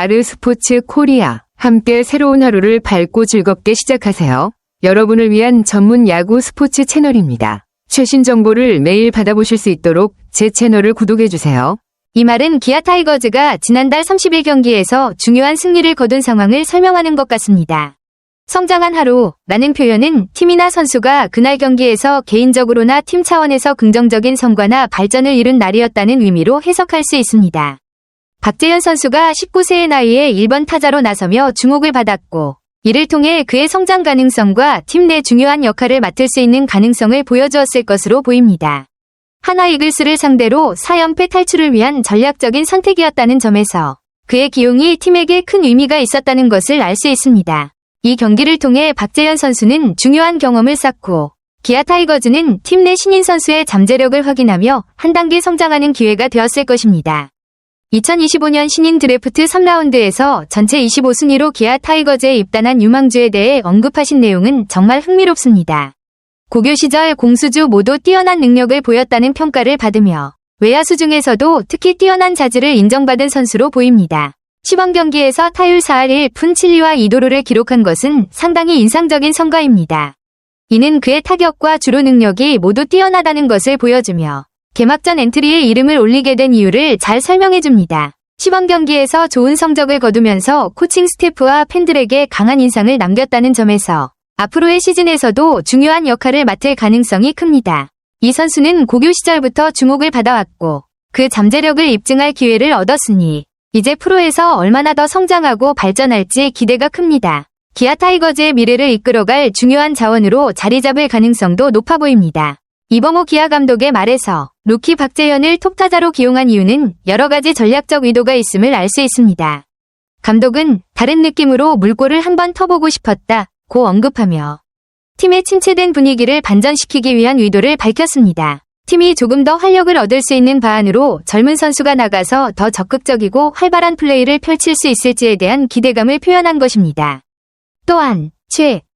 아르스포츠 코리아. 함께 새로운 하루를 밝고 즐겁게 시작하세요. 여러분을 위한 전문 야구 스포츠 채널입니다. 최신 정보를 매일 받아보실 수 있도록 제 채널을 구독해주세요. 이 말은 기아 타이거즈가 지난달 30일 경기에서 중요한 승리를 거둔 상황을 설명하는 것 같습니다. 성장한 하루라는 표현은 팀이나 선수가 그날 경기에서 개인적으로나 팀 차원에서 긍정적인 성과나 발전을 이룬 날이었다는 의미로 해석할 수 있습니다. 박재현 선수가 19세의 나이에 1번 타자로 나서며 주목을 받았고, 이를 통해 그의 성장 가능성과 팀 내 중요한 역할을 맡을 수 있는 가능성을 보여주었을 것으로 보입니다. 하나 이글스를 상대로 4연패 탈출을 위한 전략적인 선택이었다는 점에서 그의 기용이 팀에게 큰 의미가 있었다는 것을 알 수 있습니다. 이 경기를 통해 박재현 선수는 중요한 경험을 쌓고 기아 타이거즈는 팀 내 신인 선수의 잠재력을 확인하며 한 단계 성장하는 기회가 되었을 것입니다. 2025년 신인 드래프트 3라운드에서 전체 25순위로 기아 타이거즈에 입단한 유망주에 대해 언급하신 내용은 정말 흥미롭습니다. 고교 시절 공수주 모두 뛰어난 능력을 보였다는 평가를 받으며 외야수 중에서도 특히 뛰어난 자질을 인정받은 선수로 보입니다. 시범 경기에서 타율 4할 1푼 7리와 2도루를 기록한 것은 상당히 인상적인 성과입니다. 이는 그의 타격과 주루 능력이 모두 뛰어나다는 것을 보여주며 개막전 엔트리에 이름을 올리게 된 이유를 잘 설명해줍니다. 시범 경기에서 좋은 성적을 거두면서 코칭 스태프와 팬들에게 강한 인상을 남겼다는 점에서 앞으로의 시즌에서도 중요한 역할을 맡을 가능성이 큽니다. 이 선수는 고교 시절부터 주목을 받아왔고 그 잠재력을 입증할 기회를 얻었으니 이제 프로에서 얼마나 더 성장하고 발전할지 기대가 큽니다. 기아 타이거즈의 미래를 이끌어갈 중요한 자원으로 자리 잡을 가능성도 높아 보입니다. 이범호 기아 감독의 말에서 루키 박재현을 톱타자로 기용한 이유는 여러 가지 전략적 의도가 있음을 알 수 있습니다. 감독은 다른 느낌으로 물꼬를 한번 터보고 싶었다고 언급하며 팀의 침체된 분위기를 반전시키기 위한 의도를 밝혔습니다. 팀이 조금 더 활력을 얻을 수 있는 바안으로 젊은 선수가 나가서 더 적극적이고 활발한 플레이를 펼칠 수 있을지에 대한 기대감을 표현한 것입니다. 또한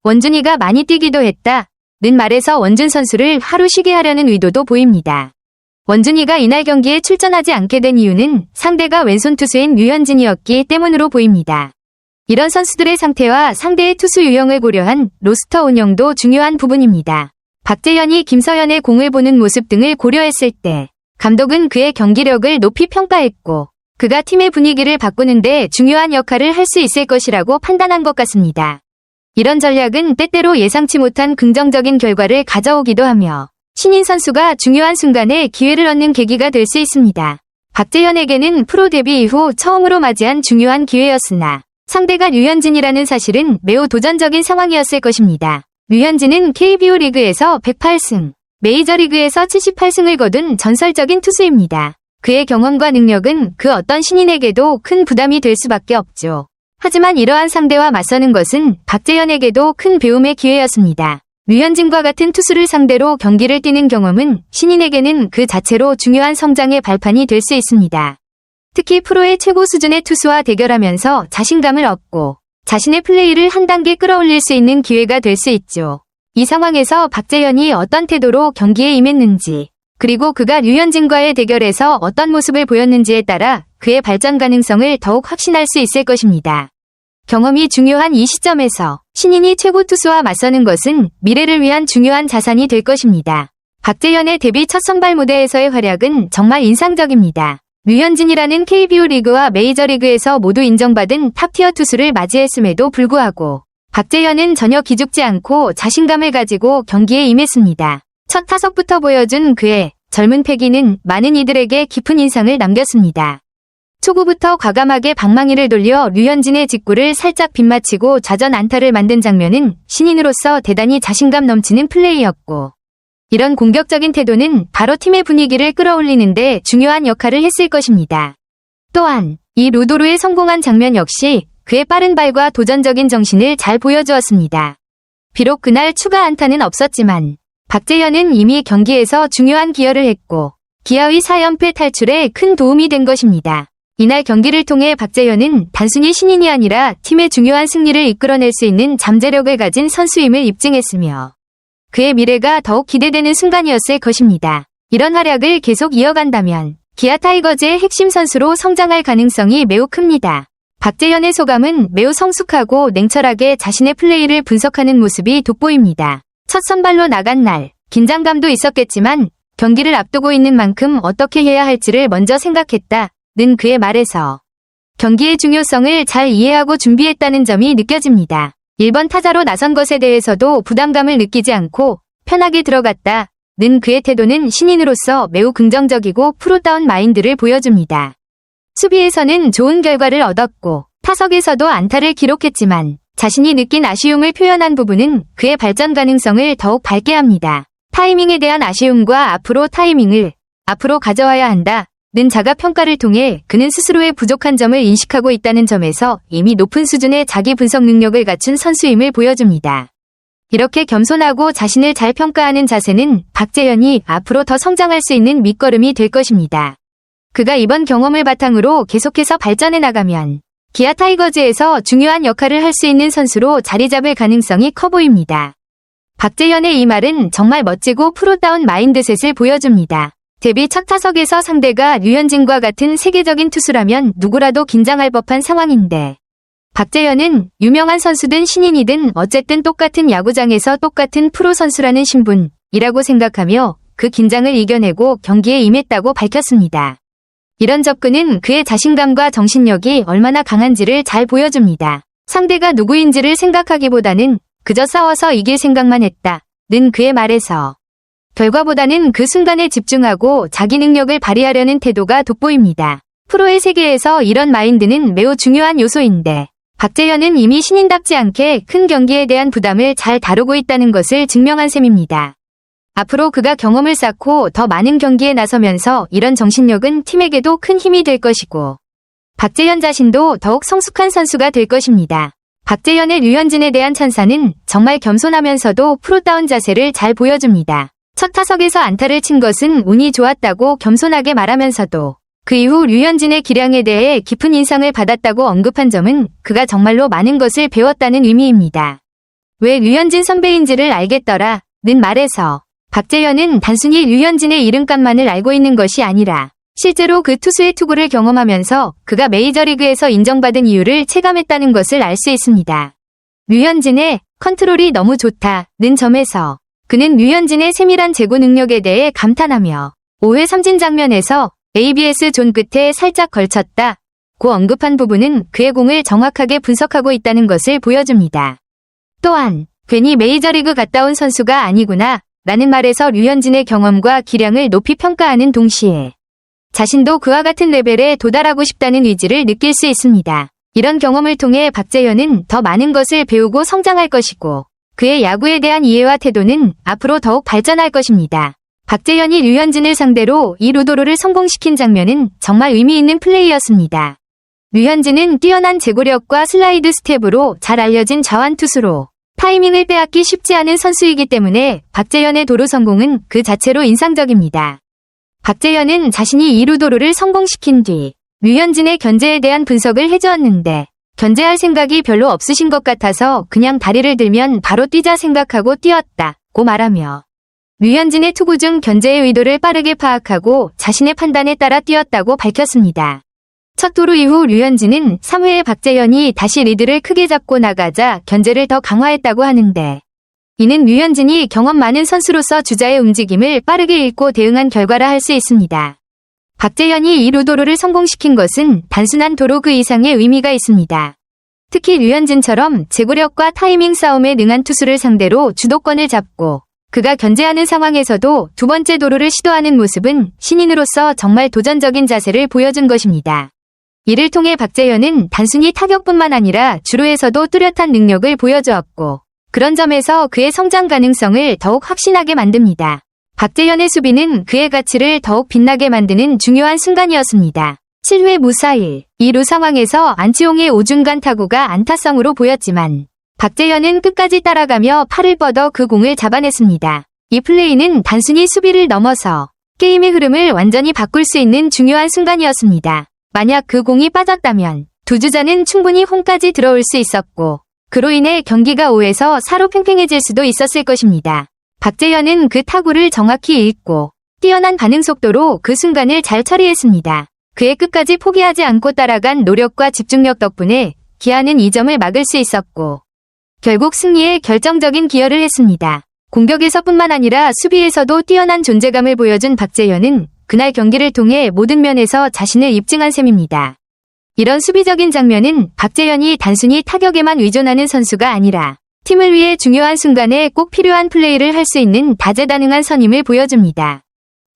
원준이가 많이 뛰기도 했다. 는 말에서 원준 선수를 하루 쉬게 하려는 의도도 보입니다. 원준이가 이날 경기에 출전하지 않게 된 이유는 상대가 왼손 투수인 류현진이었기 때문으로 보입니다. 이런 선수들의 상태와 상대의 투수 유형을 고려한 로스터 운영도 중요한 부분입니다. 박재현이 김서현의 공을 보는 모습 등을 고려했을 때 감독은 그의 경기력을 높이 평가했고 그가 팀의 분위기를 바꾸는 데 중요한 역할을 할 수 있을 것이라고 판단한 것 같습니다. 이런 전략은 때때로 예상치 못한 긍정적인 결과를 가져오기도 하며 신인 선수가 중요한 순간에 기회를 얻는 계기가 될 수 있습니다. 박재현에게는 프로 데뷔 이후 처음으로 맞이한 중요한 기회였으나 상대가 류현진이라는 사실은 매우 도전적인 상황이었을 것입니다. 류현진은 KBO 리그에서 108승, 메이저리그에서 78승을 거둔 전설적인 투수입니다. 그의 경험과 능력은 그 어떤 신인에게도 큰 부담이 될 수밖에 없죠. 하지만 이러한 상대와 맞서는 것은 박재현에게도 큰 배움의 기회였습니다. 류현진과 같은 투수를 상대로 경기를 뛰는 경험은 신인에게는 그 자체로 중요한 성장의 발판이 될 수 있습니다. 특히 프로의 최고 수준의 투수와 대결하면서 자신감을 얻고 자신의 플레이를 한 단계 끌어올릴 수 있는 기회가 될 수 있죠. 이 상황에서 박재현이 어떤 태도로 경기에 임했는지, 그리고 그가 류현진과의 대결에서 어떤 모습을 보였는지에 따라 그의 발전 가능성을 더욱 확신할 수 있을 것입니다. 경험이 중요한 이 시점에서 신인이 최고 투수와 맞서는 것은 미래를 위한 중요한 자산이 될 것입니다. 박재현의 데뷔 첫 선발 무대에서의 활약은 정말 인상적입니다. 류현진이라는 KBO 리그와 메이저리그에서 모두 인정받은 탑티어 투수를 맞이했음에도 불구하고 박재현은 전혀 기죽지 않고 자신감을 가지고 경기에 임했습니다. 첫 타석부터 보여준 그의 젊은 패기는 많은 이들에게 깊은 인상을 남겼습니다. 초구부터 과감하게 방망이를 돌려 류현진의 직구를 살짝 빗맞히고 좌전 안타를 만든 장면은 신인으로서 대단히 자신감 넘치는 플레이였고 이런 공격적인 태도는 바로 팀의 분위기를 끌어올리는 데 중요한 역할을 했을 것입니다. 또한 이 루도루의 성공한 장면 역시 그의 빠른 발과 도전적인 정신을 잘 보여주었습니다. 비록 그날 추가 안타는 없었지만 박재현은 이미 경기에서 중요한 기여를 했고 기아의 4연패 탈출에 큰 도움이 된 것입니다. 이날 경기를 통해 박재현은 단순히 신인이 아니라 팀의 중요한 승리를 이끌어낼 수 있는 잠재력을 가진 선수임을 입증했으며 그의 미래가 더욱 기대되는 순간이었을 것입니다. 이런 활약을 계속 이어간다면 기아 타이거즈의 핵심 선수로 성장할 가능성이 매우 큽니다. 박재현의 소감은 매우 성숙하고 냉철하게 자신의 플레이를 분석하는 모습이 돋보입니다. 첫 선발로 나간 날, 긴장감도 있었겠지만 경기를 앞두고 있는 만큼 어떻게 해야 할지를 먼저 생각했다는 그의 말에서 경기의 중요성을 잘 이해하고 준비했다는 점이 느껴집니다. 1번 타자로 나선 것에 대해서도 부담감을 느끼지 않고 편하게 들어갔다는 그의 태도는 신인으로서 매우 긍정적이고 프로다운 마인드를 보여줍니다. 수비에서는 좋은 결과를 얻었고 타석에서도 안타를 기록했지만 자신이 느낀 아쉬움을 표현한 부분은 그의 발전 가능성을 더욱 밝게 합니다. 타이밍에 대한 아쉬움과 앞으로 가져와야 한다는 자가 평가를 통해 그는 스스로의 부족한 점을 인식하고 있다는 점에서 이미 높은 수준의 자기 분석 능력을 갖춘 선수임을 보여줍니다. 이렇게 겸손하고 자신을 잘 평가하는 자세는 박재현이 앞으로 더 성장할 수 있는 밑거름이 될 것입니다. 그가 이번 경험을 바탕으로 계속해서 발전해 나가면 기아 타이거즈에서 중요한 역할을 할 수 있는 선수로 자리 잡을 가능성이 커 보입니다. 박재현의 이 말은 정말 멋지고 프로다운 마인드셋을 보여줍니다. 데뷔 첫 타석에서 상대가 류현진과 같은 세계적인 투수라면 누구라도 긴장할 법한 상황인데 박재현은 유명한 선수든 신인이든 어쨌든 똑같은 야구장에서 똑같은 프로 선수라는 신분이라고 생각하며 그 긴장을 이겨내고 경기에 임했다고 밝혔습니다. 이런 접근은 그의 자신감과 정신력이 얼마나 강한지를 잘 보여줍니다. 상대가 누구인지를 생각하기보다는 그저 싸워서 이길 생각만 했다는 그의 말에서 결과보다는 그 순간에 집중하고 자기 능력을 발휘하려는 태도가 돋보입니다. 프로의 세계에서 이런 마인드는 매우 중요한 요소인데 박재현은 이미 신인답지 않게 큰 경기에 대한 부담을 잘 다루고 있다는 것을 증명한 셈입니다. 앞으로 그가 경험을 쌓고 더 많은 경기에 나서면서 이런 정신력은 팀에게도 큰 힘이 될 것이고 박재현 자신도 더욱 성숙한 선수가 될 것입니다. 박재현의 류현진에 대한 찬사는 정말 겸손하면서도 프로다운 자세를 잘 보여줍니다. 첫 타석에서 안타를 친 것은 운이 좋았다고 겸손하게 말하면서도 그 이후 류현진의 기량에 대해 깊은 인상을 받았다고 언급한 점은 그가 정말로 많은 것을 배웠다는 의미입니다. 왜 류현진 선배인지를 알겠더라는 말에서 박재현은 단순히 류현진의 이름값만을 알고 있는 것이 아니라 실제로 그 투수의 투구를 경험하면서 그가 메이저리그에서 인정받은 이유를 체감했다는 것을 알 수 있습니다. 류현진의 컨트롤이 너무 좋다는 점에서 그는 류현진의 세밀한 제구 능력에 대해 감탄하며 5회 삼진 장면에서 ABS 존 끝에 살짝 걸쳤다고 언급한 부분은 그의 공을 정확하게 분석하고 있다는 것을 보여줍니다. 또한 괜히 메이저리그 갔다 온 선수가 아니구나 라는 말에서 류현진의 경험과 기량을 높이 평가하는 동시에 자신도 그와 같은 레벨에 도달하고 싶다는 의지를 느낄 수 있습니다. 이런 경험을 통해 박재현은 더 많은 것을 배우고 성장할 것이고 그의 야구에 대한 이해와 태도는 앞으로 더욱 발전할 것입니다. 박재현이 류현진을 상대로 이 루도로를 성공시킨 장면은 정말 의미 있는 플레이였습니다. 류현진은 뛰어난 제구력과 슬라이드 스텝으로 잘 알려진 자완투수로 타이밍을 빼앗기 쉽지 않은 선수이기 때문에 박재현의 도루 성공은 그 자체로 인상적입니다. 박재현은 자신이 이 루도루를 성공시킨 뒤 류현진의 견제에 대한 분석을 해주었는데 견제할 생각이 별로 없으신 것 같아서 그냥 다리를 들면 바로 뛰자 생각하고 뛰었다고 말하며 류현진의 투구 중 견제의 의도를 빠르게 파악하고 자신의 판단에 따라 뛰었다고 밝혔습니다. 첫 도루 이후 류현진은 3회에 박재현이 다시 리드를 크게 잡고 나가자 견제를 더 강화했다고 하는데 이는 류현진이 경험 많은 선수로서 주자의 움직임을 빠르게 읽고 대응한 결과라 할 수 있습니다. 박재현이 이 루도루를 성공시킨 것은 단순한 도루 그 이상의 의미가 있습니다. 특히 류현진처럼 제구력과 타이밍 싸움에 능한 투수를 상대로 주도권을 잡고 그가 견제하는 상황에서도 두 번째 도루를 시도하는 모습은 신인으로서 정말 도전적인 자세를 보여준 것입니다. 이를 통해 박재현은 단순히 타격뿐만 아니라 주루에서도 뚜렷한 능력을 보여주었고 그런 점에서 그의 성장 가능성을 더욱 확신하게 만듭니다. 박재현의 수비는 그의 가치를 더욱 빛나게 만드는 중요한 순간이었습니다. 7회 무사일 2루 상황에서 안치홍의 오중간 타구가 안타성으로 보였지만 박재현은 끝까지 따라가며 팔을 뻗어 그 공을 잡아냈습니다. 이 플레이는 단순히 수비를 넘어서 게임의 흐름을 완전히 바꿀 수 있는 중요한 순간이었습니다. 만약 그 공이 빠졌다면 두 주자는 충분히 홈까지 들어올 수 있었고 그로 인해 경기가 5에서 4로 팽팽해질 수도 있었을 것입니다. 박재현은 그 타구를 정확히 읽고 뛰어난 반응 속도로 그 순간을 잘 처리했습니다. 그의 끝까지 포기하지 않고 따라간 노력과 집중력 덕분에 기아는 이 점을 막을 수 있었고 결국 승리에 결정적인 기여를 했습니다. 공격에서뿐만 아니라 수비에서도 뛰어난 존재감을 보여준 박재현은 그날 경기를 통해 모든 면에서 자신을 입증한 셈입니다. 이런 수비적인 장면은 박재현이 단순히 타격에만 의존하는 선수가 아니라 팀을 위해 중요한 순간에 꼭 필요한 플레이를 할 수 있는 다재다능한 선임을 보여줍니다.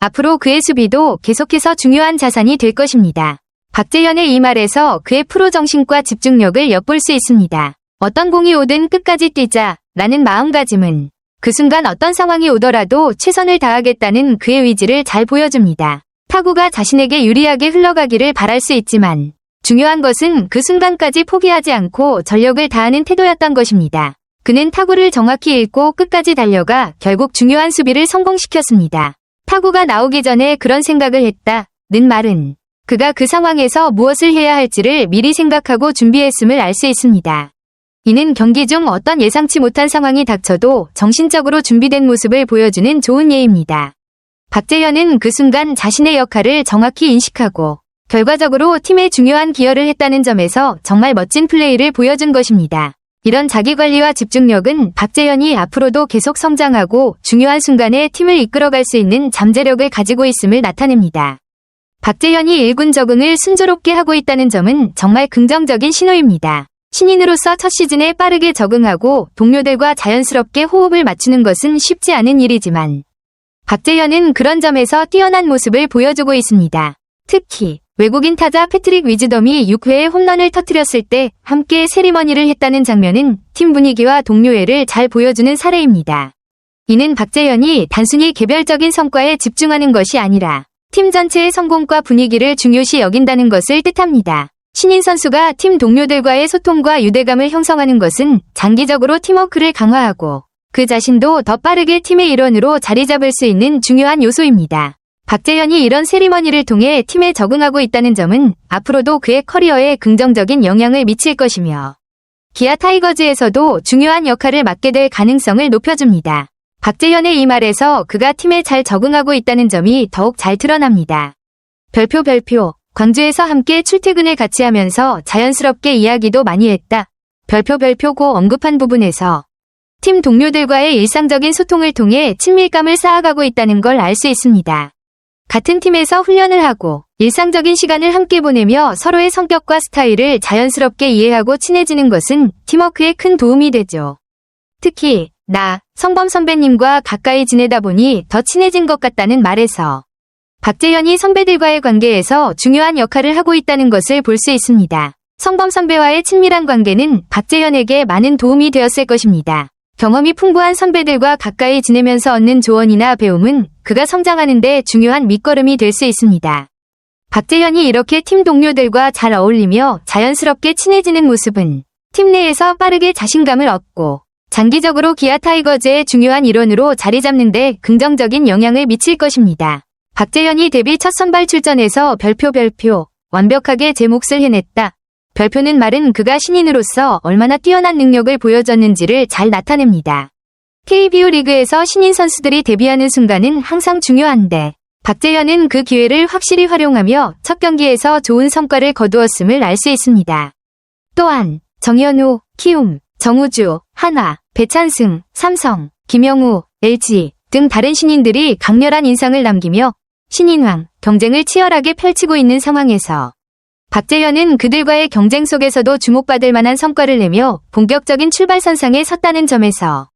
앞으로 그의 수비도 계속해서 중요한 자산이 될 것입니다. 박재현의 이 말에서 그의 프로 정신과 집중력을 엿볼 수 있습니다. 어떤 공이 오든 끝까지 뛰자라는 마음가짐은 그 순간 어떤 상황이 오더라도 최선을 다하겠다는 그의 의지를 잘 보여줍니다. 타구가 자신에게 유리하게 흘러가기를 바랄 수 있지만 중요한 것은 그 순간까지 포기하지 않고 전력을 다하는 태도였던 것입니다. 그는 타구를 정확히 읽고 끝까지 달려가 결국 중요한 수비를 성공시켰습니다. 타구가 나오기 전에 그런 생각을 했다는 말은 그가 그 상황에서 무엇을 해야 할지를 미리 생각하고 준비했음을 알 수 있습니다. 이는 경기 중 어떤 예상치 못한 상황이 닥쳐도 정신적으로 준비된 모습을 보여주는 좋은 예입니다. 박재현은 그 순간 자신의 역할을 정확히 인식하고 결과적으로 팀에 중요한 기여를 했다는 점에서 정말 멋진 플레이를 보여준 것입니다. 이런 자기관리와 집중력은 박재현이 앞으로도 계속 성장하고 중요한 순간에 팀을 이끌어갈 수 있는 잠재력을 가지고 있음을 나타냅니다. 박재현이 1군 적응을 순조롭게 하고 있다는 점은 정말 긍정적인 신호입니다. 신인으로서 첫 시즌에 빠르게 적응하고 동료들과 자연스럽게 호흡을 맞추는 것은 쉽지 않은 일이지만 박재현은 그런 점에서 뛰어난 모습을 보여주고 있습니다. 특히 외국인 타자 패트릭 위즈덤이 6회에 홈런을 터뜨렸을 때 함께 세리머니를 했다는 장면은 팀 분위기와 동료애를 잘 보여주는 사례입니다. 이는 박재현이 단순히 개별적인 성과에 집중하는 것이 아니라 팀 전체의 성공과 분위기를 중요시 여긴다는 것을 뜻합니다. 신인 선수가 팀 동료들과의 소통과 유대감을 형성하는 것은 장기적으로 팀워크를 강화하고 그 자신도 더 빠르게 팀의 일원으로 자리 잡을 수 있는 중요한 요소입니다. 박재현이 이런 세리머니를 통해 팀에 적응하고 있다는 점은 앞으로도 그의 커리어에 긍정적인 영향을 미칠 것이며 기아 타이거즈에서도 중요한 역할을 맡게 될 가능성을 높여줍니다. 박재현의 이 말에서 그가 팀에 잘 적응하고 있다는 점이 더욱 잘 드러납니다. 별표 광주에서 함께 출퇴근을 같이 하면서 자연스럽게 이야기도 많이 했다. 별표고 언급한 부분에서 팀 동료들과의 일상적인 소통을 통해 친밀감을 쌓아가고 있다는 걸 알 수 있습니다. 같은 팀에서 훈련을 하고 일상적인 시간을 함께 보내며 서로의 성격과 스타일을 자연스럽게 이해하고 친해지는 것은 팀워크에 큰 도움이 되죠. 특히 성범 선배님과 가까이 지내다 보니 더 친해진 것 같다는 말에서 박재현이 선배들과의 관계에서 중요한 역할을 하고 있다는 것을 볼 수 있습니다. 성범 선배와의 친밀한 관계는 박재현에게 많은 도움이 되었을 것입니다. 경험이 풍부한 선배들과 가까이 지내면서 얻는 조언이나 배움은 그가 성장하는 데 중요한 밑거름이 될 수 있습니다. 박재현이 이렇게 팀 동료들과 잘 어울리며 자연스럽게 친해지는 모습은 팀 내에서 빠르게 자신감을 얻고 장기적으로 기아 타이거즈의 중요한 일원으로 자리 잡는 데 긍정적인 영향을 미칠 것입니다. 박재현이 데뷔 첫 선발 출전에서 별표 완벽하게 제 몫을 해냈다. 별표는 말은 그가 신인으로서 얼마나 뛰어난 능력을 보여줬는지를 잘 나타냅니다. KBO 리그에서 신인 선수들이 데뷔하는 순간은 항상 중요한데 박재현은 그 기회를 확실히 활용하며 첫 경기에서 좋은 성과를 거두었음을 알 수 있습니다. 또한 정현우, 키움, 정우주, 한화, 배찬승, 삼성, 김영우, LG 등 다른 신인들이 강렬한 인상을 남기며 신인왕 경쟁을 치열하게 펼치고 있는 상황에서 박재현은 그들과의 경쟁 속에서도 주목받을 만한 성과를 내며 본격적인 출발선상에 섰다는 점에서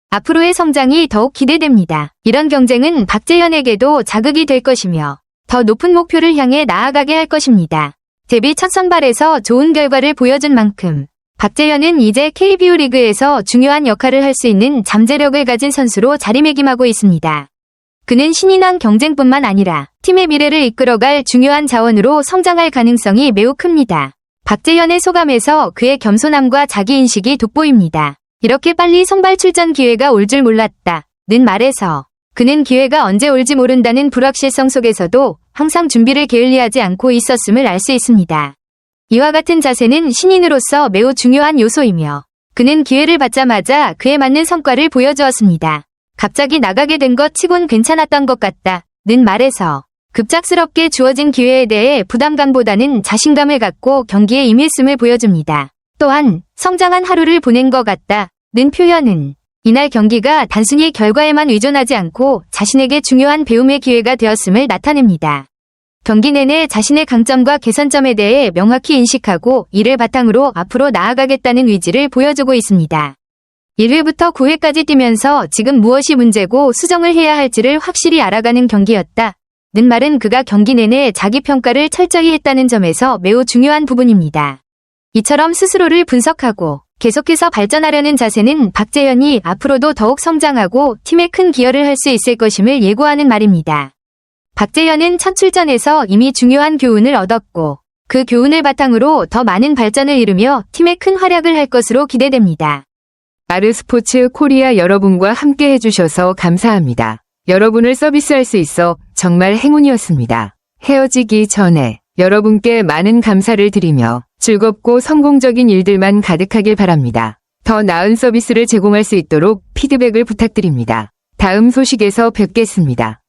앞으로의 성장이 더욱 기대됩니다. 이런 경쟁은 박재현에게도 자극이 될 것이며 더 높은 목표를 향해 나아가게 할 것입니다. 데뷔 첫 선발에서 좋은 결과를 보여준 만큼 박재현은 이제 KBO 리그에서 중요한 역할을 할 수 있는 잠재력을 가진 선수로 자리매김하고 있습니다. 그는 신인왕 경쟁뿐만 아니라 팀의 미래를 이끌어갈 중요한 자원으로 성장할 가능성이 매우 큽니다. 박재현의 소감에서 그의 겸손함과 자기인식이 돋보입니다. 이렇게 빨리 선발 출전 기회가 올 줄 몰랐다는 말에서 그는 기회가 언제 올지 모른다는 불확실성 속에서도 항상 준비를 게을리하지 않고 있었음을 알 수 있습니다. 이와 같은 자세는 신인으로서 매우 중요한 요소이며 그는 기회를 받자마자 그에 맞는 성과를 보여주었습니다. 갑자기 나가게 된 것 치곤 괜찮았던 것 같다는 말에서 급작스럽게 주어진 기회에 대해 부담감보다는 자신감을 갖고 경기에 임했음을 보여줍니다. 또한 성장한 하루를 보낸 것 같다는 표현은 이날 경기가 단순히 결과에만 의존하지 않고 자신에게 중요한 배움의 기회가 되었음을 나타냅니다. 경기 내내 자신의 강점과 개선점에 대해 명확히 인식하고 이를 바탕으로 앞으로 나아가겠다는 의지를 보여주고 있습니다. 1회부터 9회까지 뛰면서 지금 무엇이 문제고 수정을 해야 할지를 확실히 알아가는 경기였다. 는 말은 그가 경기 내내 자기평가를 철저히 했다는 점에서 매우 중요한 부분입니다. 이처럼 스스로를 분석하고 계속해서 발전하려는 자세는 박재현이 앞으로도 더욱 성장하고 팀에 큰 기여를 할 수 있을 것임을 예고하는 말입니다. 박재현은 첫 출전에서 이미 중요한 교훈을 얻었고 그 교훈을 바탕으로 더 많은 발전을 이루며 팀에 큰 활약을 할 것으로 기대됩니다. 아르스포츠 코리아 여러분과 함께 해주셔서 감사합니다. 여러분을 서비스할 수 있어 정말 행운이었습니다. 헤어지기 전에 여러분께 많은 감사를 드리며 즐겁고 성공적인 일들만 가득하길 바랍니다. 더 나은 서비스를 제공할 수 있도록 피드백을 부탁드립니다. 다음 소식에서 뵙겠습니다.